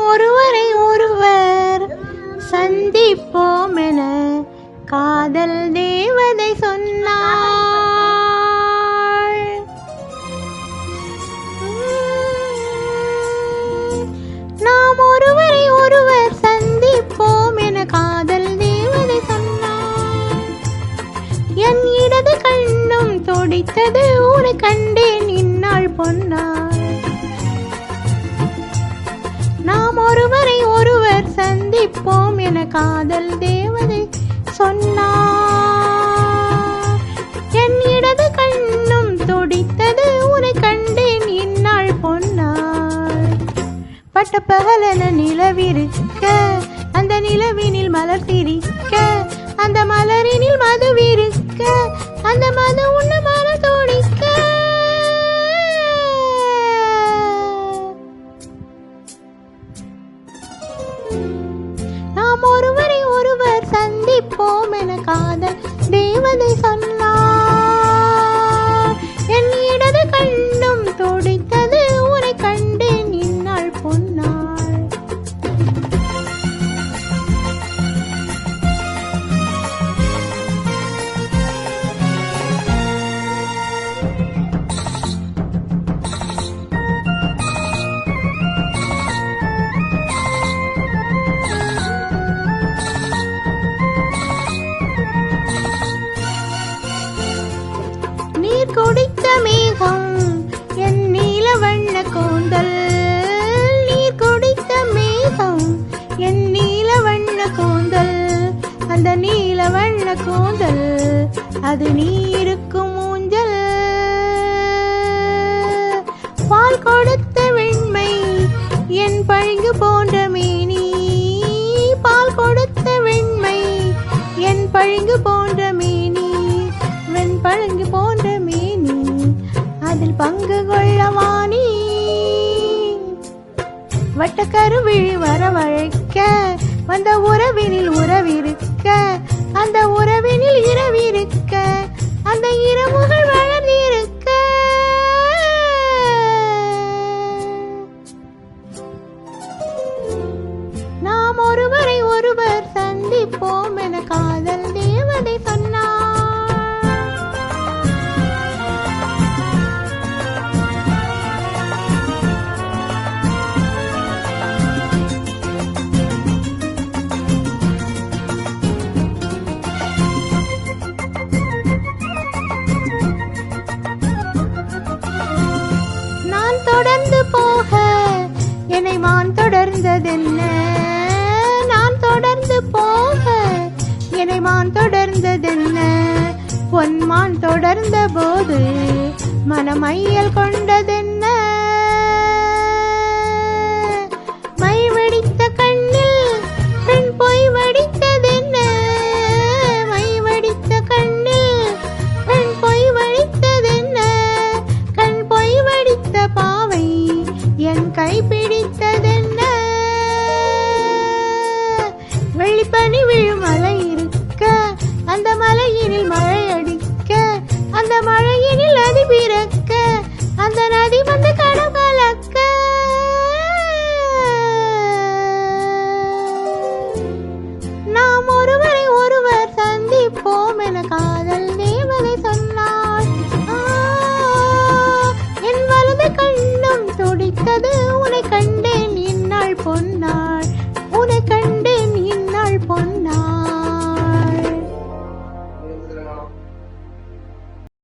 ஒருவரை ஒருவர் சந்திப்போம் என காதல் தேவதை சொன்னாள். நாம் ஒருவரை ஒருவர் சந்திப்போம் என காதல் தேவதை சொன்னாள். என் இடது கண்ணும் துடித்தது உன்னை கண்டேன் இந்நாள் பொன்னாள். நாம் ஒருவரை ஒருவர் சந்திப்போம் என காதல் தேவதை சொன்னார். என் இடது கண்ணும் துடித்தது உன்னை கண்டேன் இந்நாள் பொன்னாள். பட்டப்பகலென நிலவிருக்க அந்த நிலவினில் மலர் சிரிக்க அந்த மலரினில் மதுவிருக்க அந்த மது உண்ண மன துடிக்க நாம் ஒருவரை ஒருவர் சந்திப்போம் என காதல் தேவதை சொன்னார். என் இடது கண்ணும் துடித்தது உன்னை கண்டேன் இந்நாள் பொன்னாள். நீர் குடித்த மேகம் என் நீல வண்ண கூந்தல். நீர் குடித்த மேகம் என் நீல வண்ண கூந்தல். அந்த நீல வண்ண கூந்தல் அது நீருக்கும் ஊஞ்சல். பால் கொடுத்த வெண்மை என் பளிங்கு போன்ற மேனி. பால் கொடுத்த வெண்மை என் பளிங்கு போன்ற மேனி. வெண்பழங்கு போன்ற மேனி அதில் பங்கு கொள்ளவானி. வட்டக்கருவிழி வரவழைக்க வந்த உறவினில் உறவிருக்க அந்த உறவினில் இரவிருக்க அந்த இரவுகள் வளர்ந்திருக்க நாம் ஒருவரை ஒருவர் சந்திப்போம் என காதல் தேவதை சொன்னார். தொடர்ந்து போக என்னை மான் தொடர்ந்ததென்ன. நான் தொடர்ந்து போக என்னை மான் தொடர்ந்ததென்ன. பொன்மான் தொடர்ந்த போது மனமையல் கொண்டதென்ன. மை வடித்த கண்ணில் பெண் பொய் வடித்ததென்ன. மை வடித்த கண்ணில் பெண் பொய் வடித்ததென்ன. கண் பொய் வடித்த பாவை என் கை பிடித்ததென்ன. வெளிப்பனி விழும் மலை இருக்க அந்த மலையினில் மழை அடிக்க அந்த மழையினில் நதி பிறக்க அந்த நதி வந்து கடற்கரை